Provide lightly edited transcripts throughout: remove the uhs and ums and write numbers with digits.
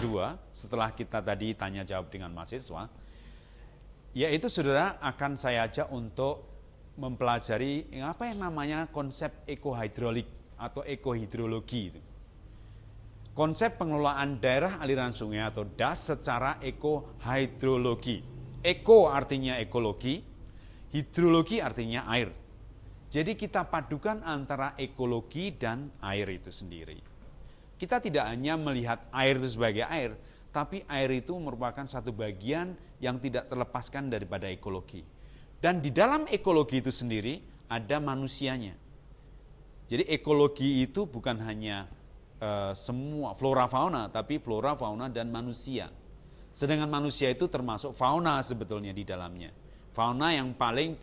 kedua setelah kita tadi tanya jawab dengan mahasiswa, yaitu saudara akan saya ajak untuk mempelajari apa yang namanya konsep ekohidrolik atau ekohidrologi itu. Konsep pengelolaan daerah aliran sungai atau DAS secara ekohidrologi. Eko artinya ekologi, hidrologi artinya air. Jadi kita padukan antara ekologi dan air itu sendiri. Kita tidak hanya melihat air itu sebagai air, tapi air itu merupakan satu bagian yang tidak terlepaskan daripada ekologi. Dan di dalam ekologi itu sendiri ada manusianya. Jadi ekologi itu bukan hanya semua flora fauna, tapi flora fauna dan manusia. Sedangkan manusia itu termasuk fauna sebetulnya di dalamnya. Fauna yang paling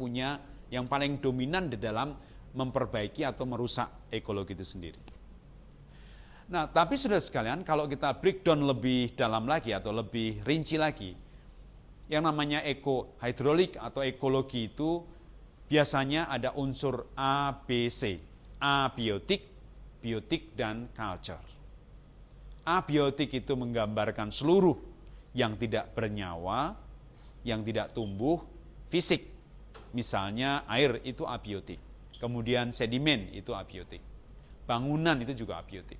dominan di dalam memperbaiki atau merusak ekologi itu sendiri. Nah, tapi saudara sekalian, kalau kita breakdown lebih dalam lagi atau lebih rinci lagi, yang namanya ekohidrolik atau ekologi itu biasanya ada unsur A, B, C. Abiotik, biotik, dan culture. Abiotik itu menggambarkan seluruh yang tidak bernyawa, yang tidak tumbuh, fisik. Misalnya air itu abiotik. Kemudian sedimen itu abiotik. Bangunan itu juga abiotik.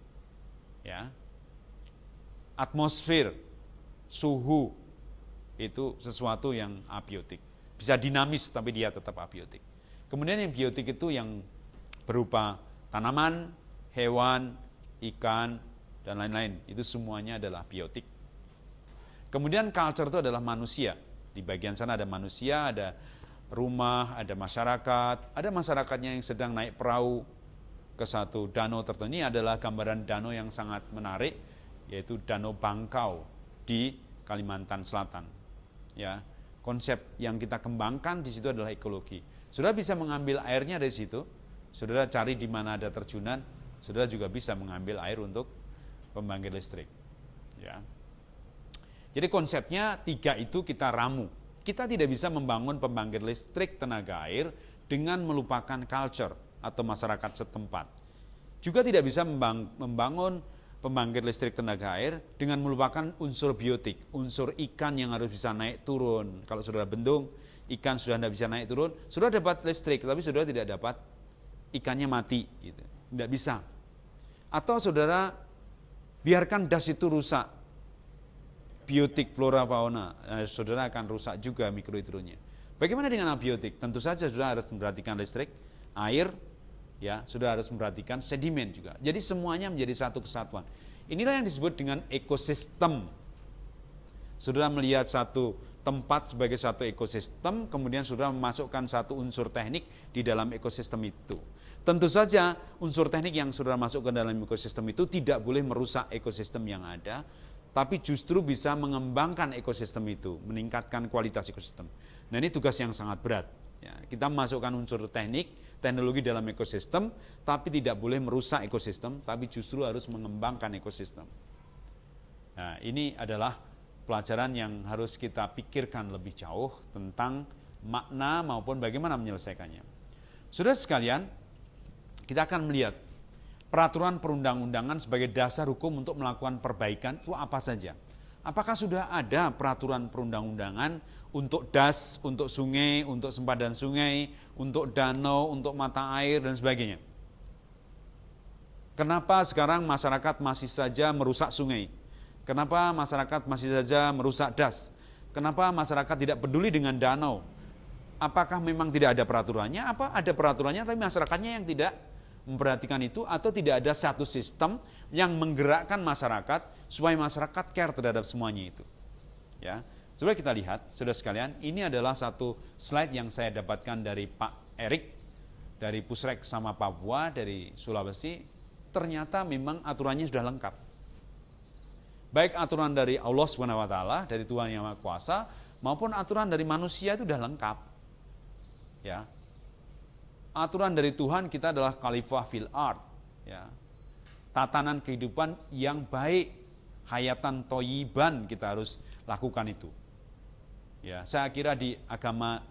Ya. Atmosfer, suhu itu sesuatu yang abiotik. Bisa dinamis tapi dia tetap abiotik. Kemudian yang biotik itu yang berupa tanaman, hewan, ikan, dan lain-lain. Itu semuanya adalah biotik. Kemudian culture itu adalah manusia. Di bagian sana ada manusia, ada rumah, ada masyarakatnya yang sedang naik perahu ke satu danau tertentu. Ini adalah gambaran danau yang sangat menarik, yaitu Danau Bangkau di Kalimantan Selatan. Ya, konsep yang kita kembangkan di situ adalah ekologi. Saudara bisa mengambil airnya dari situ. Saudara cari di mana ada terjunan, saudara juga bisa mengambil air untuk pembangkit listrik. Ya. Jadi konsepnya 3 itu kita ramu. Kita tidak bisa membangun pembangkit listrik tenaga air dengan melupakan culture atau masyarakat setempat. Juga tidak bisa membangun pembangkit listrik tenaga air dengan melupakan unsur biotik, unsur ikan yang harus bisa naik turun. Kalau saudara bendung, ikan sudah tidak bisa naik turun, sudah dapat listrik, tapi saudara tidak dapat ikannya mati. Gitu. Tidak bisa. Atau saudara biarkan das itu rusak, biotik flora fauna, saudara akan rusak juga mikrohidronya. Bagaimana dengan abiotik? Tentu saja saudara harus memperhatikan listrik, air, ya, saudara harus memperhatikan sedimen juga. Jadi semuanya menjadi satu kesatuan. Inilah yang disebut dengan ekosistem. Saudara melihat satu tempat sebagai satu ekosistem, kemudian saudara memasukkan satu unsur teknik di dalam ekosistem itu. Tentu saja unsur teknik yang saudara masukkan dalam ekosistem itu tidak boleh merusak ekosistem yang ada, tapi justru bisa mengembangkan ekosistem itu, meningkatkan kualitas ekosistem. Nah, ini tugas yang sangat berat. Ya, kita memasukkan unsur teknik, teknologi dalam ekosistem, tapi tidak boleh merusak ekosistem, tapi justru harus mengembangkan ekosistem. Nah, ini adalah pelajaran yang harus kita pikirkan lebih jauh tentang makna maupun bagaimana menyelesaikannya. Saudara sekalian, kita akan melihat peraturan perundang-undangan sebagai dasar hukum untuk melakukan perbaikan itu apa saja? Apakah sudah ada peraturan perundang-undangan untuk das, untuk sungai, untuk sempadan sungai, untuk danau, untuk mata air, dan sebagainya? Kenapa sekarang masyarakat masih saja merusak sungai? Kenapa masyarakat masih saja merusak das? Kenapa masyarakat tidak peduli dengan danau? Apakah memang tidak ada peraturannya? Apa ada peraturannya tapi masyarakatnya yang tidak memperhatikan itu, atau tidak ada satu sistem yang menggerakkan masyarakat supaya masyarakat care terhadap semuanya itu. Ya, coba kita lihat, saudara sekalian, ini adalah satu slide yang saya dapatkan dari Pak Erik dari Pusrek sama Papua dari Sulawesi. Ternyata memang aturannya sudah lengkap. Baik aturan dari Allah SWT, dari Tuhan Yang Maha Kuasa, maupun aturan dari manusia itu sudah lengkap. Ya. Aturan dari Tuhan kita adalah khalifah fil ard, ya. Tatanan kehidupan yang baik, hayatan toyiban kita harus lakukan itu. Ya, saya kira di agama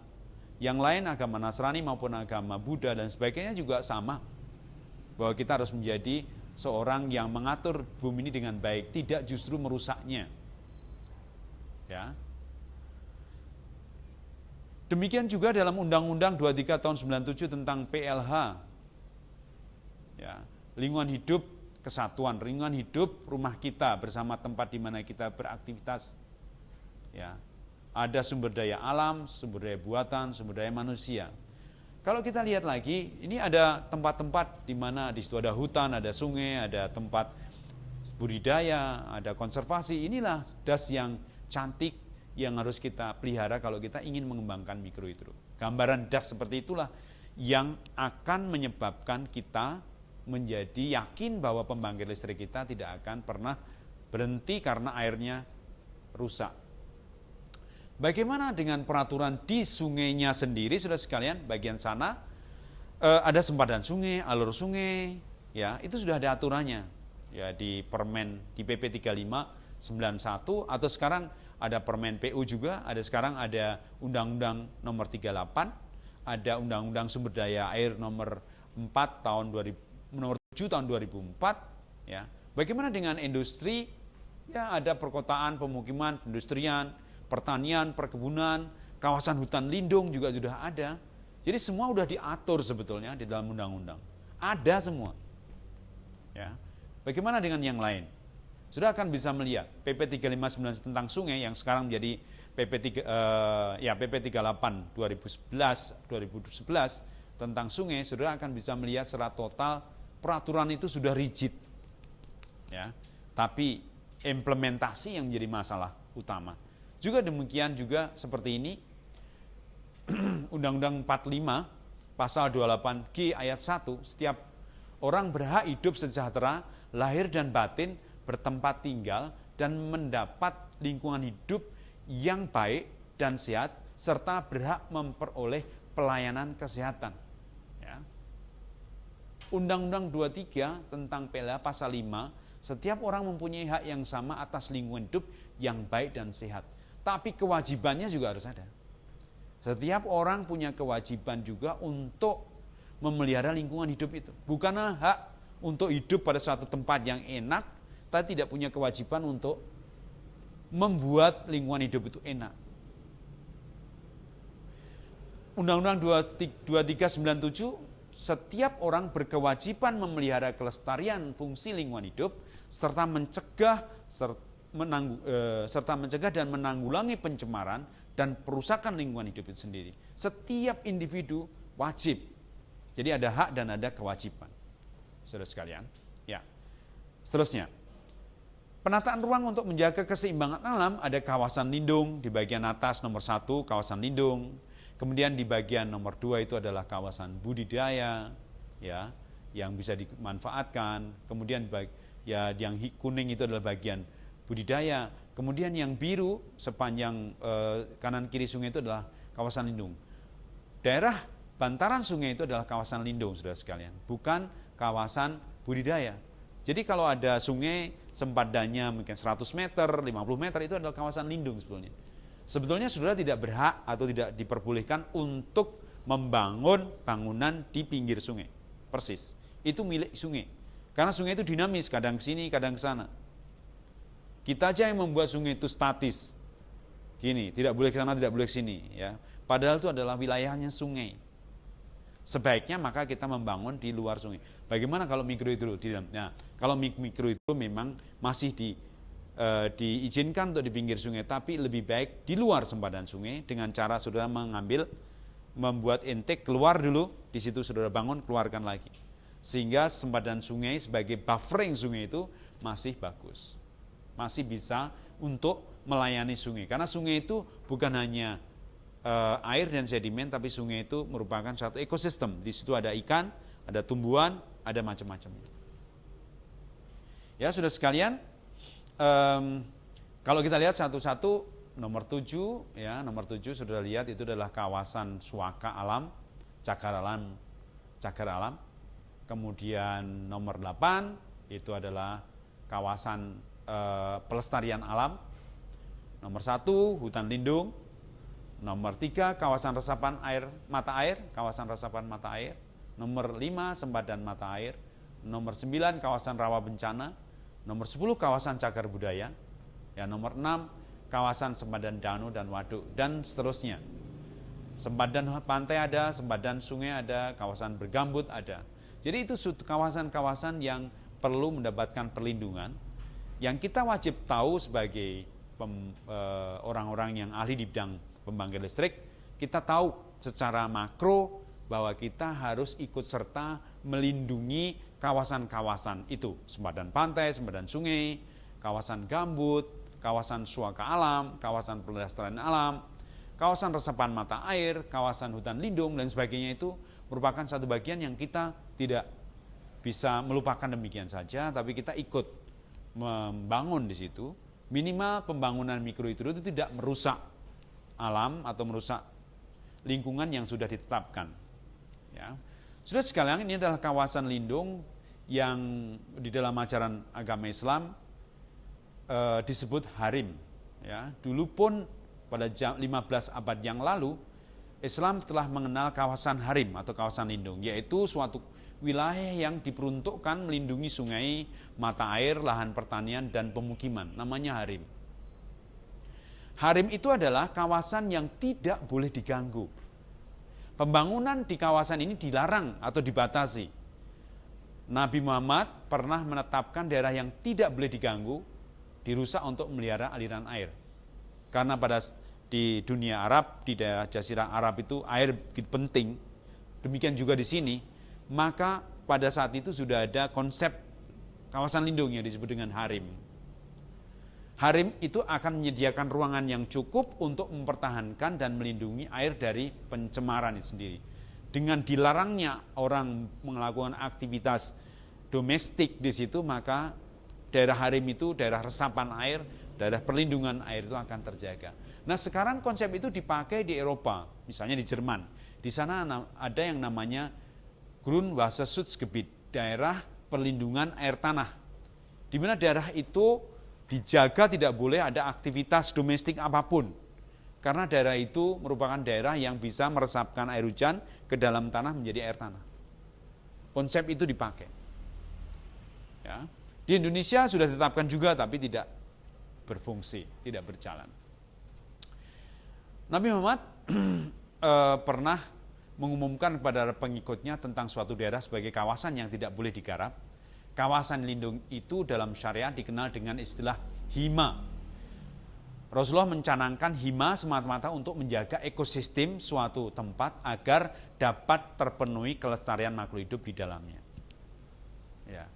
yang lain, agama Nasrani maupun agama Buddha dan sebagainya juga sama, bahwa kita harus menjadi seorang yang mengatur bumi ini dengan baik, tidak justru merusaknya. Ya. Demikian juga dalam Undang-Undang 23 tahun 97 tentang PLH. Ya, lingkungan hidup kesatuan, lingkungan hidup rumah kita bersama tempat di mana kita beraktivitas. Ya. Ada sumber daya alam, sumber daya buatan, sumber daya manusia. Kalau kita lihat lagi, ini ada tempat-tempat di mana di situ ada hutan, ada sungai, ada tempat budidaya, ada konservasi. Inilah das yang cantik yang harus kita pelihara kalau kita ingin mengembangkan mikrohidro. Gambaran das seperti itulah yang akan menyebabkan kita menjadi yakin bahwa pembangkit listrik kita tidak akan pernah berhenti karena airnya rusak. Bagaimana dengan peraturan di sungainya sendiri, saudara sekalian? Bagian sana ada sempadan sungai, alur sungai, ya itu sudah ada aturannya, ya di Permen di PP 3591 atau sekarang ada Permen PU juga, ada sekarang ada Undang-Undang nomor 38, ada Undang-Undang Sumber Daya Air nomor 4 tahun 2000, nomor 7 tahun 2004, ya. Bagaimana dengan industri? Ya ada perkotaan, pemukiman, industrian, pertanian, perkebunan, kawasan hutan lindung juga sudah ada. Jadi semua sudah diatur sebetulnya di dalam undang-undang. Ada semua. Ya. Bagaimana dengan yang lain? Sudah akan bisa melihat PP 359 tentang sungai yang sekarang menjadi PP 38 2011 tentang sungai, sudah akan bisa melihat secara total peraturan itu sudah rigid. Ya. Tapi implementasi yang menjadi masalah utama. Juga demikian juga seperti ini Undang-Undang 45 pasal 28G ayat 1, setiap orang berhak hidup sejahtera, lahir dan batin, bertempat tinggal dan mendapat lingkungan hidup yang baik dan sehat serta berhak memperoleh pelayanan kesehatan. Ya. Undang-Undang 23 tentang PLH pasal 5, setiap orang mempunyai hak yang sama atas lingkungan hidup yang baik dan sehat. Tapi kewajibannya juga harus ada. Setiap orang punya kewajiban juga untuk memelihara lingkungan hidup itu. Bukanlah hak untuk hidup pada suatu tempat yang enak, tapi tidak punya kewajiban untuk membuat lingkungan hidup itu enak. Undang-Undang 2397, setiap orang berkewajiban memelihara kelestarian fungsi lingkungan hidup serta mencegah dan menanggulangi pencemaran dan perusakan lingkungan hidup itu sendiri. Setiap individu wajib. Jadi ada hak dan ada kewajiban. Saudara sekalian, ya. Seterusnya, penataan ruang untuk menjaga keseimbangan alam, ada kawasan lindung di bagian atas nomor 1 kawasan lindung. Kemudian di bagian nomor 2 itu adalah kawasan budidaya, ya, yang bisa dimanfaatkan. Kemudian yang kuning itu adalah bagian budidaya. Kemudian yang biru sepanjang kanan kiri sungai itu adalah kawasan lindung. Daerah bantaran sungai itu adalah kawasan lindung, saudara sekalian, bukan kawasan budidaya. Jadi kalau ada sungai sempadannya mungkin 100 meter, 50 meter itu adalah kawasan lindung sebetulnya. Sebetulnya saudara tidak berhak atau tidak diperbolehkan untuk membangun bangunan di pinggir sungai. Persis. Itu milik sungai. Karena sungai itu dinamis, kadang ke sini, kadang ke sana. Kita aja yang membuat sungai itu statis. Gini, tidak boleh ke sana, tidak boleh ke sini, ya. Padahal itu adalah wilayahnya sungai. Sebaiknya maka kita membangun di luar sungai. Bagaimana kalau mikrohidro di dalam? Nah, kalau mikrohidro memang masih diizinkan untuk di pinggir sungai, tapi lebih baik di luar sempadan sungai dengan cara saudara membuat intake keluar dulu, di situ saudara bangun, keluarkan lagi. Sehingga sempadan sungai sebagai buffering sungai itu masih bagus. Masih bisa untuk melayani sungai. Karena sungai itu bukan hanya air dan sedimen, tapi sungai itu merupakan satu ekosistem. Di situ ada ikan, ada tumbuhan, ada macam-macam. Ya, sudah sekalian, kalau kita lihat satu-satu, nomor 7, ya, nomor 7 sudah lihat itu adalah kawasan suaka alam, cagar alam. Kemudian nomor 8 itu adalah kawasan pelestarian alam. Nomor 1 hutan lindung. Nomor 3 kawasan resapan air mata air, kawasan resapan mata air. Nomor 5 sempadan mata air. nomor 9 kawasan rawa bencana, nomor 10 kawasan cagar budaya, ya nomor 6 kawasan sempadan danau dan waduk, dan seterusnya. Sempadan pantai ada, sempadan sungai ada, kawasan bergambut ada. Jadi itu kawasan-kawasan yang perlu mendapatkan perlindungan, yang kita wajib tahu sebagai orang-orang yang ahli di bidang pembangkit listrik. Kita tahu secara makro bahwa kita harus ikut serta melindungi kawasan-kawasan itu, sempadan pantai, sempadan sungai, kawasan gambut, kawasan suaka alam, kawasan pelestarian alam, kawasan resapan mata air, kawasan hutan lindung, dan sebagainya. Itu merupakan satu bagian yang kita tidak bisa melupakan demikian saja, tapi kita ikut membangun di situ. Minimal pembangunan mikrohidro itu tidak merusak alam atau merusak lingkungan yang sudah ditetapkan. Ya. Sudah sekalian, ini adalah kawasan lindung yang di dalam ajaran agama Islam disebut harim. Ya, dulu pun pada 15 abad yang lalu Islam telah mengenal kawasan harim atau kawasan lindung, yaitu suatu wilayah yang diperuntukkan melindungi sungai, mata air, lahan pertanian, dan pemukiman. Namanya harim. Harim itu adalah kawasan yang tidak boleh diganggu. Pembangunan di kawasan ini dilarang atau dibatasi. Nabi Muhammad pernah menetapkan daerah yang tidak boleh diganggu, dirusak untuk memelihara aliran air. Karena di dunia Arab, di daerah Jazirah Arab itu air begitu penting. Demikian juga di sini. Maka pada saat itu sudah ada konsep kawasan lindung yang disebut dengan harim. Harim itu akan menyediakan ruangan yang cukup untuk mempertahankan dan melindungi air dari pencemaran itu sendiri. Dengan dilarangnya orang melakukan aktivitas domestik di situ, maka daerah harim itu, daerah resapan air, daerah perlindungan air itu akan terjaga. Nah, sekarang konsep itu dipakai di Eropa, misalnya di Jerman. Di sana ada yang namanya Grundwasserschutzgebiet, daerah perlindungan air tanah. Di mana daerah itu dijaga tidak boleh ada aktivitas domestik apapun. Karena daerah itu merupakan daerah yang bisa meresapkan air hujan ke dalam tanah menjadi air tanah. Konsep itu dipakai. Ya. Di Indonesia sudah ditetapkan juga, tapi tidak berfungsi, tidak berjalan. Nabi Muhammad pernah mengumumkan kepada pengikutnya tentang suatu daerah sebagai kawasan yang tidak boleh digarap. Kawasan lindung itu dalam syariat dikenal dengan istilah hima. Rasulullah mencanangkan hima semata-mata untuk menjaga ekosistem suatu tempat agar dapat terpenuhi kelestarian makhluk hidup di dalamnya. Ya.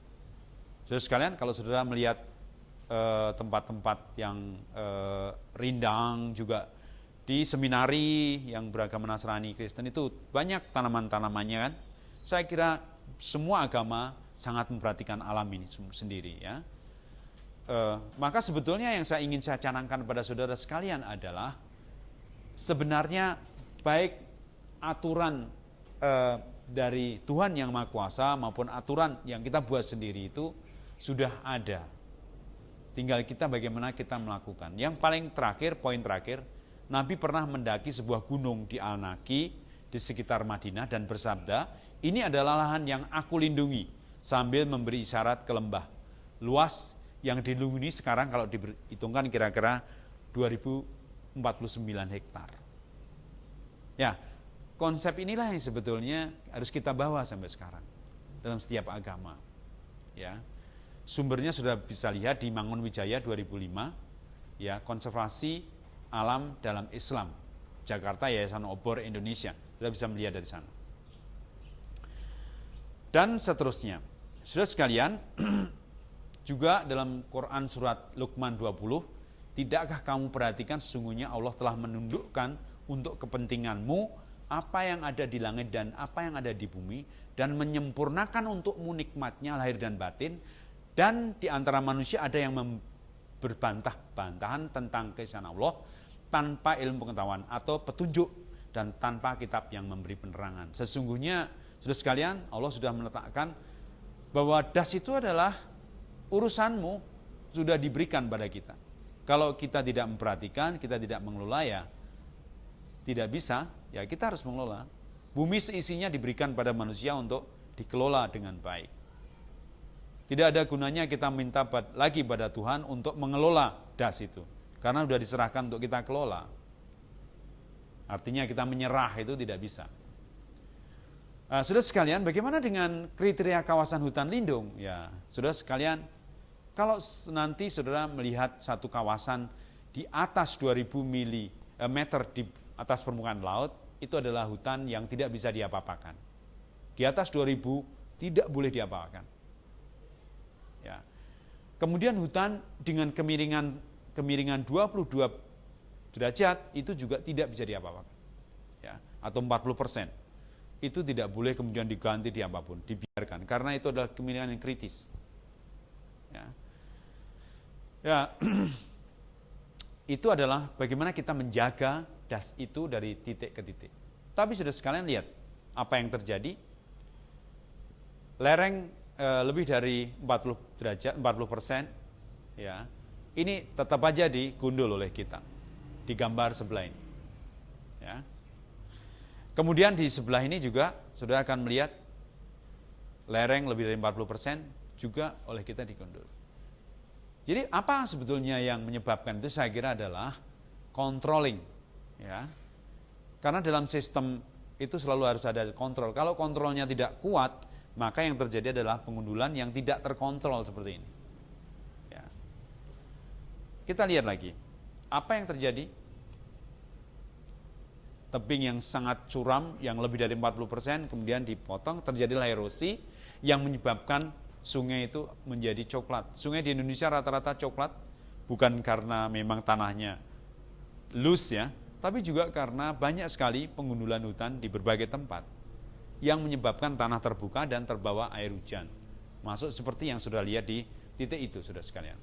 Saudara sekalian, kalau saudara melihat tempat-tempat yang rindang juga di seminari yang beragama Nasrani Kristen itu banyak tanaman-tanamannya kan. Saya kira semua agama sangat memperhatikan alam ini sendiri ya. Maka sebetulnya yang ingin saya canangkan kepada saudara sekalian adalah sebenarnya baik aturan dari Tuhan yang Maha Kuasa maupun aturan yang kita buat sendiri itu sudah ada. Tinggal kita bagaimana kita melakukan. Yang paling terakhir, poin terakhir, Nabi pernah mendaki sebuah gunung di Al-Naqi di sekitar Madinah dan bersabda, ini adalah lahan yang aku lindungi, sambil memberi isyarat ke lembah. Luas yang dilindungi sekarang kalau diperhitungkan kira-kira 2049 hektar. Ya, konsep inilah yang sebetulnya harus kita bawa sampai sekarang dalam setiap agama. Ya. Sumbernya sudah bisa lihat di Mangunwijaya 2005, ya, konservasi alam dalam Islam, Jakarta Yayasan Obor Indonesia, sudah bisa melihat dari sana. Dan seterusnya. Saudara sekalian, juga dalam Quran surat Luqman 20, tidakkah kamu perhatikan sesungguhnya Allah telah menundukkan untuk kepentinganmu apa yang ada di langit dan apa yang ada di bumi, dan menyempurnakan untukmu nikmatnya lahir dan batin, dan di antara manusia ada yang berbantah-bantahan tentang keesaan Allah tanpa ilmu pengetahuan atau petunjuk dan tanpa kitab yang memberi penerangan. Sesungguhnya, saudara sekalian, Allah sudah meletakkan bahwa das itu adalah urusanmu, sudah diberikan pada kita. Kalau kita tidak memperhatikan, kita tidak mengelola, ya tidak bisa, ya kita harus mengelola. Bumi seisinya diberikan pada manusia untuk dikelola dengan baik. Tidak ada gunanya kita minta lagi pada Tuhan untuk mengelola das itu. Karena sudah diserahkan untuk kita kelola. Artinya kita menyerah itu tidak bisa. Saudara sekalian, bagaimana dengan kriteria kawasan hutan lindung? Ya, saudara sekalian, kalau nanti saudara melihat satu kawasan di atas 2000 meter di atas permukaan laut, itu adalah hutan yang tidak bisa diapa-apakan. Di atas 2000 tidak boleh diapa-apakan. Ya. Kemudian hutan dengan kemiringan 22 derajat itu juga tidak bisa diapa-apakan. Ya, atau 40%. Itu tidak boleh kemudian diganti di apapun, dibiarkan, karena itu adalah kemiringan yang kritis. Ya, itu adalah bagaimana kita menjaga das itu dari titik ke titik. Tapi sudah sekalian lihat apa yang terjadi. Lereng lebih dari 40 derajat, 40%, ya, ini tetap aja digundul oleh kita di gambar sebelah ini. Ya. Kemudian di sebelah ini juga saudara akan melihat lereng lebih dari 40% juga oleh kita digundul. Jadi apa sebetulnya yang menyebabkan itu? Saya kira adalah controlling, ya. Karena dalam sistem itu selalu harus ada kontrol. Kalau kontrolnya tidak kuat, maka yang terjadi adalah pengundulan yang tidak terkontrol seperti ini. Ya. Kita lihat lagi, apa yang terjadi? Tebing yang sangat curam, yang lebih dari 40%, kemudian dipotong, terjadilah erosi yang menyebabkan sungai itu menjadi coklat. Sungai di Indonesia rata-rata coklat, bukan karena memang tanahnya loose ya, tapi juga karena banyak sekali pengundulan hutan di berbagai tempat yang menyebabkan tanah terbuka dan terbawa air hujan. Masuk seperti yang sudah lihat di titik itu, sudah sekalian.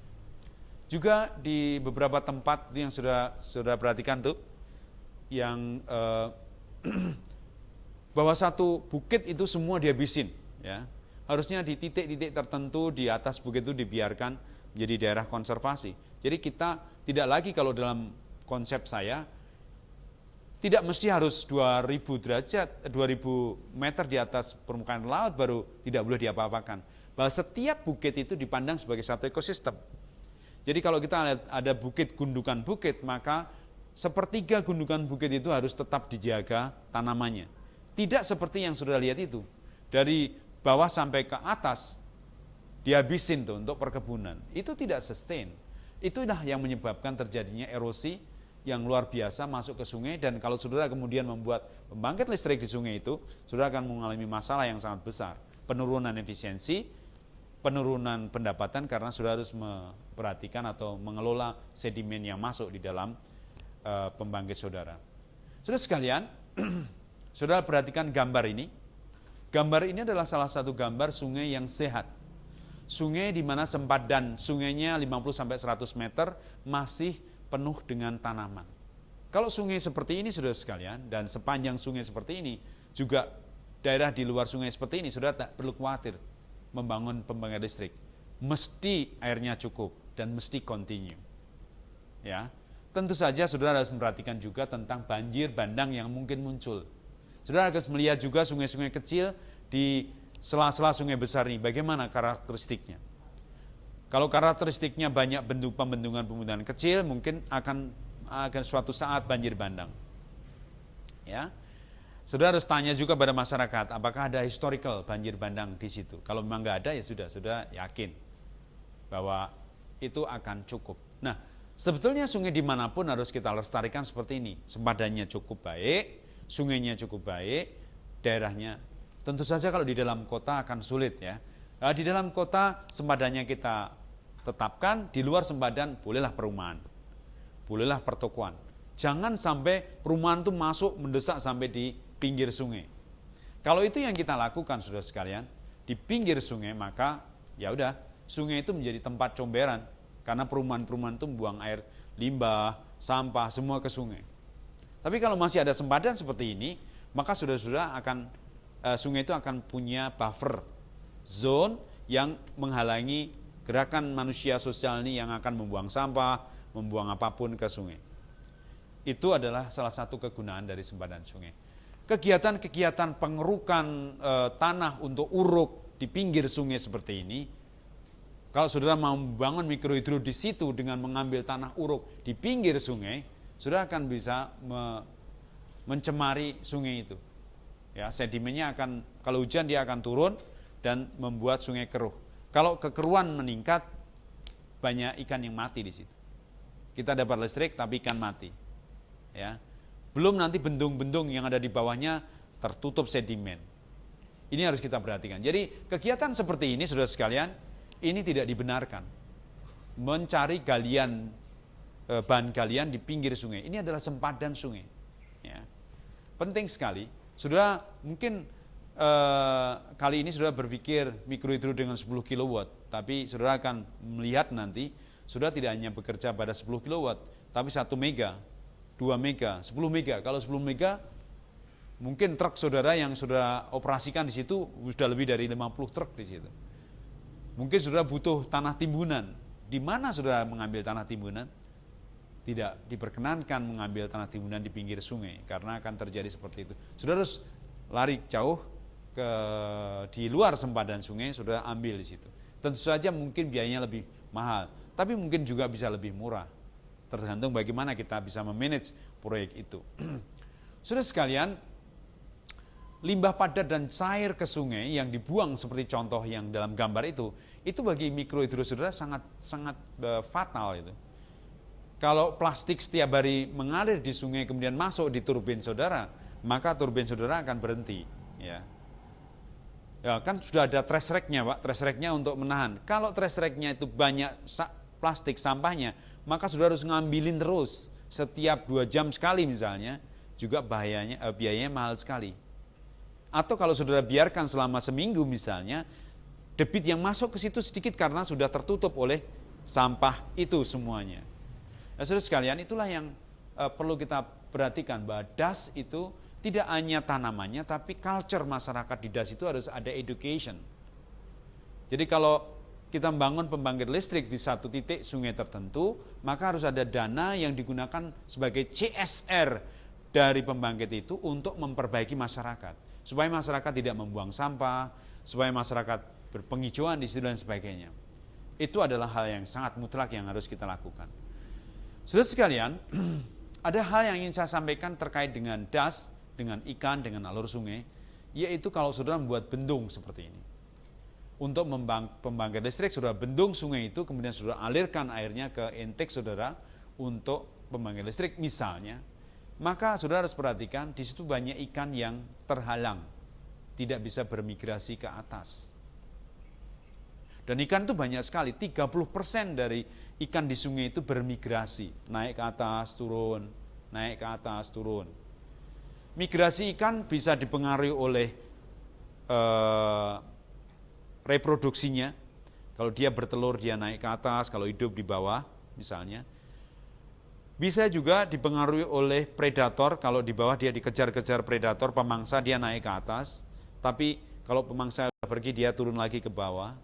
Juga di beberapa tempat yang sudah perhatikan tuh, yang bahwa satu bukit itu semua dihabisin, ya. Harusnya di titik-titik tertentu di atas bukit itu dibiarkan menjadi daerah konservasi. Jadi kita tidak lagi, kalau dalam konsep saya, tidak mesti harus 2000 derajat, 2000 meter di atas permukaan laut baru tidak boleh diapa-apakan. Bahwa setiap bukit itu dipandang sebagai satu ekosistem. Jadi kalau kita lihat ada bukit, gundukan bukit, maka sepertiga gundukan bukit itu harus tetap dijaga tanamannya. Tidak seperti yang sudah lihat itu. Dari bawah sampai ke atas dihabisin tuh untuk perkebunan. Itu tidak sustain. Itulah yang menyebabkan terjadinya erosi yang luar biasa masuk ke sungai, dan kalau saudara kemudian membuat pembangkit listrik di sungai itu, saudara akan mengalami masalah yang sangat besar. Penurunan efisiensi, penurunan pendapatan karena saudara harus memperhatikan atau mengelola sedimen yang masuk di dalam pembangkit saudara. Saudara sekalian, saudara perhatikan gambar ini. Gambar ini adalah salah satu gambar sungai yang sehat. Sungai di mana sempadan sungainya 50-100 meter masih penuh dengan tanaman. Kalau sungai seperti ini saudara sekalian, dan sepanjang sungai seperti ini, juga daerah di luar sungai seperti ini, saudara tak perlu khawatir membangun pembangkit listrik. Mesti airnya cukup dan mesti continue. Ya. Tentu saja saudara harus memperhatikan juga tentang banjir bandang yang mungkin muncul. Saudara harus melihat juga sungai-sungai kecil di sela-sela sungai besar ini, bagaimana karakteristiknya. Kalau karakteristiknya banyak pembendungan-pembendungan kecil, mungkin akan suatu saat banjir bandang. Ya. Saudara harus tanya juga pada masyarakat, apakah ada historical banjir bandang di situ. Kalau memang nggak ada, ya sudah yakin bahwa itu akan cukup. Nah, sebetulnya sungai dimanapun harus kita lestarikan seperti ini. Sempadannya cukup baik, sungainya cukup baik, daerahnya. Tentu saja kalau di dalam kota akan sulit ya. Nah, di dalam kota sempadannya kita tetapkan, di luar sempadan bolehlah perumahan, bolehlah pertokoan. Jangan sampai perumahan itu masuk mendesak sampai di pinggir sungai. Kalau itu yang kita lakukan saudara sekalian, di pinggir sungai, maka ya udah, sungai itu menjadi tempat comberan. Karena perumahan-perumahan itu membuang air limbah, sampah, semua ke sungai. Tapi kalau masih ada sempadan seperti ini, maka saudara-saudara sungai itu akan punya buffer zone yang menghalangi gerakan manusia sosial ini yang akan membuang sampah, membuang apapun ke sungai. Itu adalah salah satu kegunaan dari sempadan sungai. Kegiatan-kegiatan pengerukan tanah untuk uruk di pinggir sungai seperti ini, Kalau saudara mau membangun mikrohidro di situ dengan mengambil tanah uruk di pinggir sungai, saudara akan bisa mencemari sungai itu. Ya, sedimennya akan, kalau hujan dia akan turun dan membuat sungai keruh. Kalau kekeruhan meningkat, banyak ikan yang mati di situ. Kita dapat listrik tapi ikan mati. Ya. Belum nanti bendung-bendung yang ada di bawahnya tertutup sedimen. Ini harus kita perhatikan. Jadi kegiatan seperti ini, saudara sekalian, ini tidak dibenarkan. Mencari galian, bahan galian di pinggir sungai. Ini adalah sempadan sungai. Ya. Penting sekali. Saudara mungkin kali ini saudara berpikir mikrohidro dengan 10 kW. Tapi saudara akan melihat nanti, saudara tidak hanya bekerja pada 10 kW, tapi 1 mega, 2 mega, 10 mega. Kalau 10 mega, mungkin truk saudara yang saudara operasikan di situ sudah lebih dari 50 truk di situ. Mungkin saudara butuh tanah timbunan. Di mana saudara mengambil tanah timbunan? Tidak diperkenankan mengambil tanah timbunan di pinggir sungai, karena akan terjadi seperti itu. Saudara harus lari jauh di luar sempadan sungai, saudara ambil di situ. Tentu saja mungkin biayanya lebih mahal, tapi mungkin juga bisa lebih murah. Tergantung bagaimana kita bisa memanage proyek itu. Saudara sekalian, limbah padat dan cair ke sungai yang dibuang seperti contoh yang dalam gambar itu bagi mikrohidro saudara sangat fatal itu. Kalau plastik setiap hari mengalir di sungai kemudian masuk di turbin saudara, maka turbin saudara akan berhenti. Ya, kan sudah ada trash rack-nya, Pak, trash rack-nya untuk menahan. Kalau trash rack-nya itu banyak plastik sampahnya, maka saudara harus ngambilin terus setiap 2 jam sekali misalnya, juga biayanya mahal sekali. Atau kalau saudara biarkan selama seminggu misalnya, debit yang masuk ke situ sedikit karena sudah tertutup oleh sampah itu semuanya. Nah, saudara sekalian, itulah yang perlu kita perhatikan, bahwa das itu tidak hanya tanamannya, tapi culture masyarakat di das itu harus ada education. Jadi kalau kita membangun pembangkit listrik di satu titik sungai tertentu, maka harus ada dana yang digunakan sebagai CSR dari pembangkit itu untuk memperbaiki masyarakat. Supaya masyarakat tidak membuang sampah, supaya masyarakat berpenghijauan di situ dan sebagainya. Itu adalah hal yang sangat mutlak yang harus kita lakukan. Saudara sekalian, ada hal yang ingin saya sampaikan terkait dengan das, dengan ikan, dengan alur sungai, yaitu kalau saudara membuat bendung seperti ini. Untuk pembangkit listrik, saudara bendung sungai itu, kemudian saudara alirkan airnya ke intake saudara untuk pembangkit listrik misalnya, maka saudara harus perhatikan di situ banyak ikan yang terhalang, tidak bisa bermigrasi ke atas. Dan ikan itu banyak sekali, 30% dari ikan di sungai itu bermigrasi, naik ke atas, turun, naik ke atas, turun. Migrasi ikan bisa dipengaruhi oleh reproduksinya. Kalau dia bertelur dia naik ke atas, kalau hidup di bawah misalnya. Bisa juga dipengaruhi oleh predator, kalau di bawah dia dikejar-kejar predator, pemangsa dia naik ke atas, tapi kalau pemangsa pergi dia turun lagi ke bawah.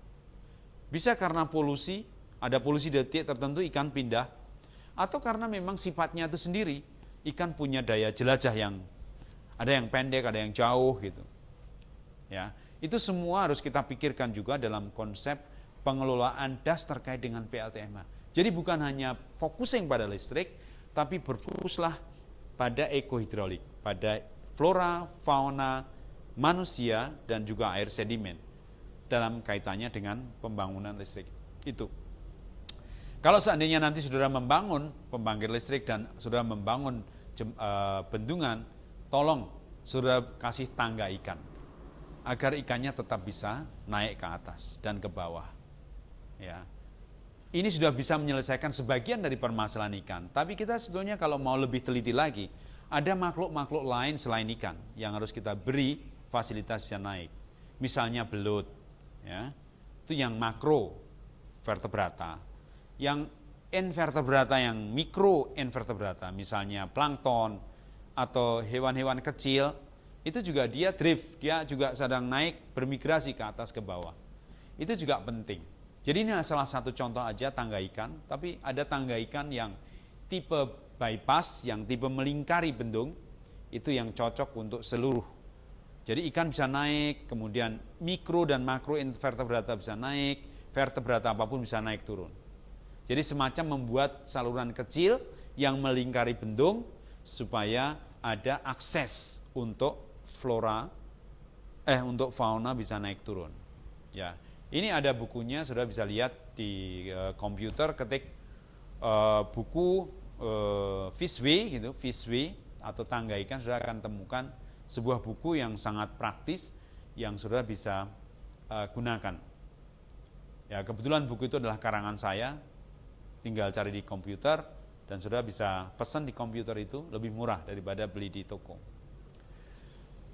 Bisa karena polusi, ada polusi di titik tertentu ikan pindah, atau karena memang sifatnya itu sendiri, ikan punya daya jelajah yang ada yang pendek, ada yang jauh gitu. Ya, itu semua harus kita pikirkan juga dalam konsep pengelolaan das terkait dengan PLTMA. Jadi bukan hanya focusing pada listrik, tapi berfokuslah pada ekohidrolik, pada flora, fauna, manusia, dan juga air sedimen dalam kaitannya dengan pembangunan listrik itu. Kalau seandainya nanti saudara membangun pembangkit listrik dan saudara membangun bendungan, tolong saudara kasih tangga ikan, agar ikannya tetap bisa naik ke atas dan ke bawah. Ya. Ini sudah bisa menyelesaikan sebagian dari permasalahan ikan. Tapi kita sebetulnya kalau mau lebih teliti lagi, ada makhluk-makhluk lain selain ikan yang harus kita beri fasilitas bisa naik. Misalnya belut, ya, itu yang makro vertebrata. Yang invertebrata, yang mikro invertebrata, misalnya plankton atau hewan-hewan kecil, itu juga dia drift, dia juga sedang naik bermigrasi ke atas ke bawah. Itu juga penting. Jadi ini adalah salah satu contoh aja tangga ikan, tapi ada tangga ikan yang tipe bypass, yang tipe melingkari bendung, itu yang cocok untuk seluruh. Jadi ikan bisa naik, kemudian mikro dan makro invertebrata bisa naik, vertebrata apapun bisa naik turun. Jadi semacam membuat saluran kecil yang melingkari bendung supaya ada akses untuk untuk fauna bisa naik turun. Ya, ini ada bukunya, sudah bisa lihat di komputer, ketik buku Fishway gitu, Fishway atau tangga ikan, sudah akan temukan sebuah buku yang sangat praktis yang sudah bisa gunakan. Ya, kebetulan buku itu adalah karangan saya, tinggal cari di komputer dan sudah bisa pesan di komputer, itu lebih murah daripada beli di toko.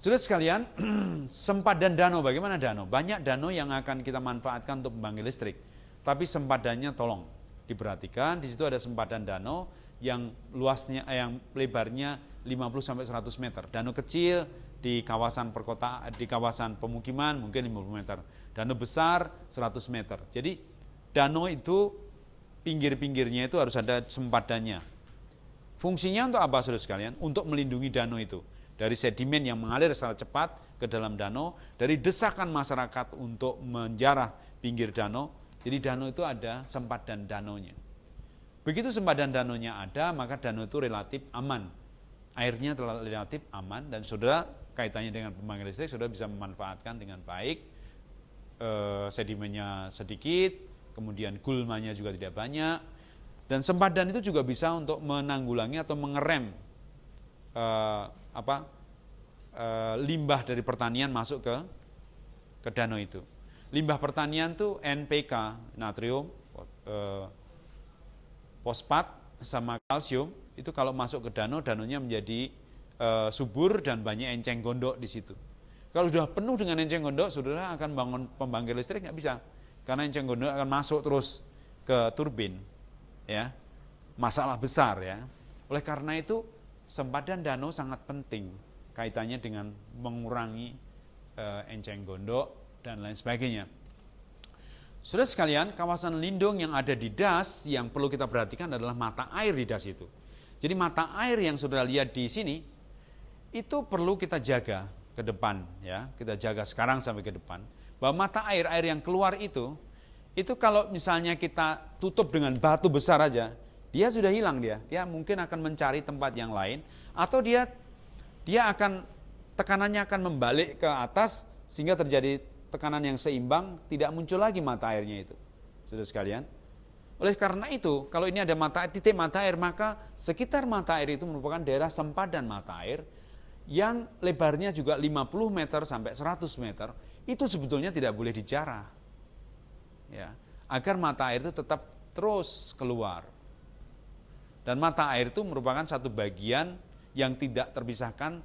Sudah sekalian, sempadan danau, bagaimana danau? Banyak danau yang akan kita manfaatkan untuk pembangkit listrik, tapi sempadannya tolong diperhatikan. Di situ ada sempadan danau yang luasnya, yang lebarnya 50-100 meter. Danau kecil di kawasan perkotaan, di kawasan pemukiman mungkin 50 meter. Danau besar 100 meter. Jadi danau itu pinggir-pinggirnya itu harus ada sempadannya. Fungsinya untuk apa, saudara sekalian? Untuk melindungi danau itu dari sedimen yang mengalir secara cepat ke dalam danau, dari desakan masyarakat untuk menjarah pinggir danau. Jadi danau itu ada sempadan danaunya. Begitu sempadan danaunya ada, maka danau itu relatif aman. Airnya relatif aman, dan saudara kaitannya dengan pembangkit listrik, saudara bisa memanfaatkan dengan baik. Sedimennya sedikit, kemudian gulmanya juga tidak banyak, dan sempadan itu juga bisa untuk menanggulangi atau mengerem limbah dari pertanian masuk ke danau itu. Limbah pertanian tuh NPK, natrium, fosfat sama kalsium, itu kalau masuk ke danau, danaunya menjadi subur dan banyak enceng gondok di situ. Kalau sudah penuh dengan enceng gondok, saudara akan bangun pembangkit listrik nggak bisa, karena enceng gondok akan masuk terus ke turbin, ya, masalah besar ya. Oleh karena itu sempadan danau sangat penting kaitannya dengan mengurangi enceng gondok dan lain sebagainya. Saudara sekalian, kawasan lindung yang ada di das yang perlu kita perhatikan adalah mata air di das itu. Jadi mata air yang saudara lihat di sini itu perlu kita jaga ke depan, ya, kita jaga sekarang sampai ke depan. Bahwa mata air yang keluar itu kalau misalnya kita tutup dengan batu besar aja, dia sudah hilang, dia mungkin akan mencari tempat yang lain, atau dia akan, tekanannya akan membalik ke atas sehingga terjadi tekanan yang seimbang, tidak muncul lagi mata airnya itu, saudara sekalian. Oleh karena itu, kalau ini ada titik mata air, maka sekitar mata air itu merupakan daerah sempadan mata air yang lebarnya juga 50 meter sampai 100 meter, itu sebetulnya tidak boleh dijarah, ya, agar mata air itu tetap terus keluar. Dan mata air itu merupakan satu bagian yang tidak terpisahkan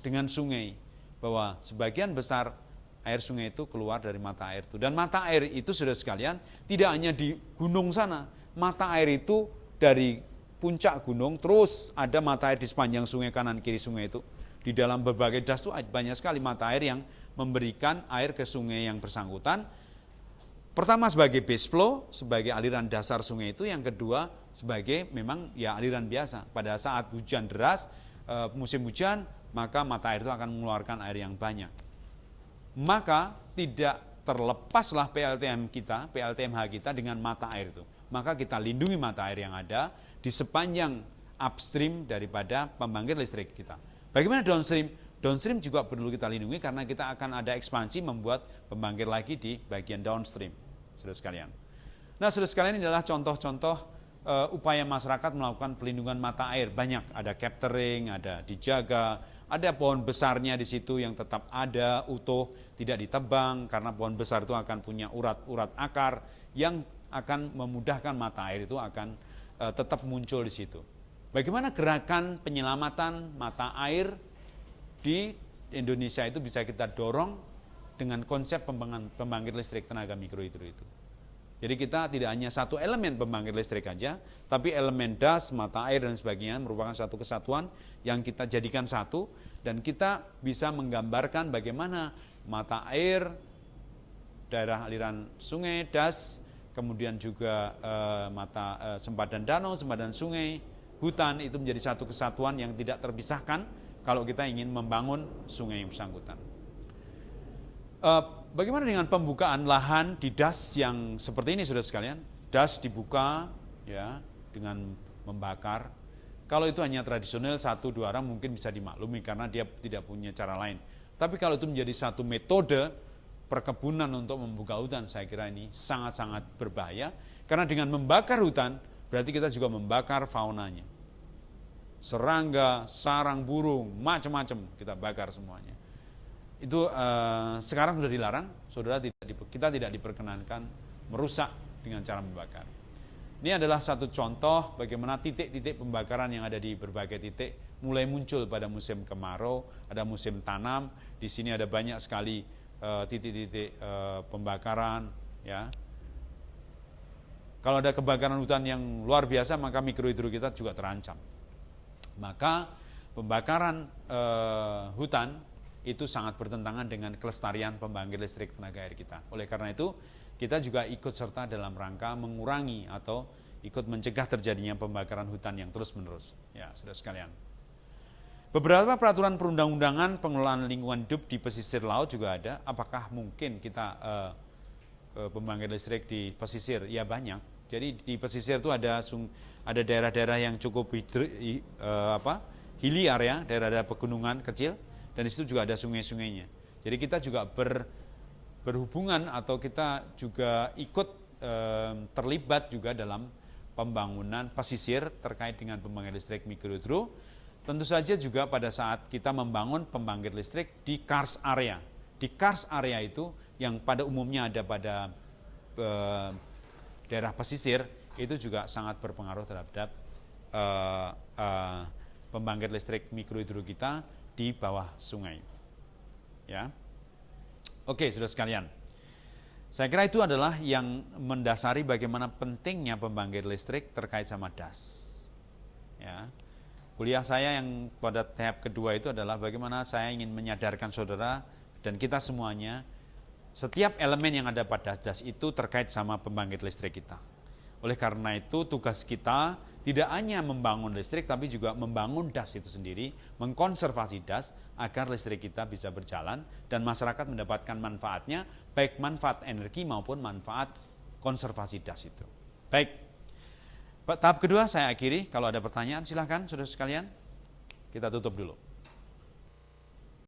dengan sungai, bahwa sebagian besar air sungai itu keluar dari mata air itu. Dan mata air itu, saudara sekalian, tidak hanya di gunung sana. Mata air itu dari puncak gunung, terus ada mata air di sepanjang sungai, kanan kiri sungai itu. Di dalam berbagai das itu banyak sekali mata air yang memberikan air ke sungai yang bersangkutan. Pertama sebagai base flow, sebagai aliran dasar sungai itu. Yang kedua sebagai memang ya aliran biasa. Pada saat hujan deras, musim hujan, maka mata air itu akan mengeluarkan air yang banyak. Maka tidak terlepaslah PLTMH kita dengan mata air itu. Maka kita lindungi mata air yang ada di sepanjang upstream daripada pembangkit listrik kita. Bagaimana downstream? Downstream juga perlu kita lindungi karena kita akan ada ekspansi membuat pembangkit lagi di bagian downstream, saudara sekalian. Nah, saudara sekalian, ini adalah contoh-contoh upaya masyarakat melakukan pelindungan mata air. Banyak, ada capturing, ada dijaga, ada pohon besarnya di situ yang tetap ada utuh, tidak ditebang, karena pohon besar itu akan punya urat-urat akar yang akan memudahkan mata air itu akan tetap muncul di situ. Bagaimana gerakan penyelamatan mata air di Indonesia itu bisa kita dorong dengan konsep pembangkit listrik tenaga mikrohidro itu. Jadi kita tidak hanya satu elemen pembangkit listrik aja, tapi elemen das, mata air dan sebagainya merupakan satu kesatuan yang kita jadikan satu, dan kita bisa menggambarkan bagaimana mata air, daerah aliran sungai, das, kemudian juga sempadan danau, sempadan sungai, hutan, itu menjadi satu kesatuan yang tidak terpisahkan kalau kita ingin membangun sungai yang bersangkutan. Eh, Bagaimana dengan pembukaan lahan di das yang seperti ini, saudara sekalian? Das dibuka ya dengan membakar. Kalau itu hanya tradisional 1-2 orang mungkin bisa dimaklumi karena dia tidak punya cara lain. Tapi kalau itu menjadi satu metode perkebunan untuk membuka hutan, saya kira ini sangat-sangat berbahaya. Karena dengan membakar hutan, berarti kita juga membakar faunanya. Serangga, sarang burung, macam-macam kita bakar semuanya. Itu sekarang sudah dilarang, saudara, kita tidak diperkenankan merusak dengan cara membakar. Ini adalah satu contoh bagaimana titik-titik pembakaran yang ada di berbagai titik mulai muncul pada musim kemarau, ada musim tanam. Di sini ada banyak sekali titik-titik pembakaran, ya. Kalau ada kebakaran hutan yang luar biasa, maka mikrohidro kita juga terancam. Maka pembakaran hutan itu sangat bertentangan dengan kelestarian pembangkit listrik tenaga air kita. Oleh karena itu, kita juga ikut serta dalam rangka mengurangi atau ikut mencegah terjadinya pembakaran hutan yang terus-menerus. Ya, saudara sekalian. Beberapa peraturan perundang-undangan pengelolaan lingkungan hidup di pesisir laut juga ada. Apakah mungkin kita pembangkit listrik di pesisir? Ya banyak. Jadi di pesisir itu ada daerah-daerah yang cukup hillier ya, daerah-daerah pegunungan kecil. Dan di situ juga ada sungai-sungainya. Jadi kita juga berhubungan atau kita juga ikut terlibat juga dalam pembangunan pesisir terkait dengan pembangkit listrik mikrohidro. Tentu saja juga pada saat kita membangun pembangkit listrik di karst area. Di karst area itu yang pada umumnya ada pada daerah pesisir, itu juga sangat berpengaruh terhadap pembangkit listrik mikrohidro kita di bawah sungai. Ya. Oke, saudara sekalian. Saya kira itu adalah yang mendasari bagaimana pentingnya pembangkit listrik terkait sama das. Ya. Kuliah saya yang pada tahap kedua itu adalah bagaimana saya ingin menyadarkan saudara dan kita semuanya, setiap elemen yang ada pada das itu terkait sama pembangkit listrik kita. Oleh karena itu tugas kita tidak hanya membangun listrik tapi juga membangun das itu sendiri, mengkonservasi das agar listrik kita bisa berjalan dan masyarakat mendapatkan manfaatnya, baik manfaat energi maupun manfaat konservasi das itu. Baik, tahap kedua saya akhiri. Kalau ada pertanyaan silahkan saudara sekalian, kita tutup dulu.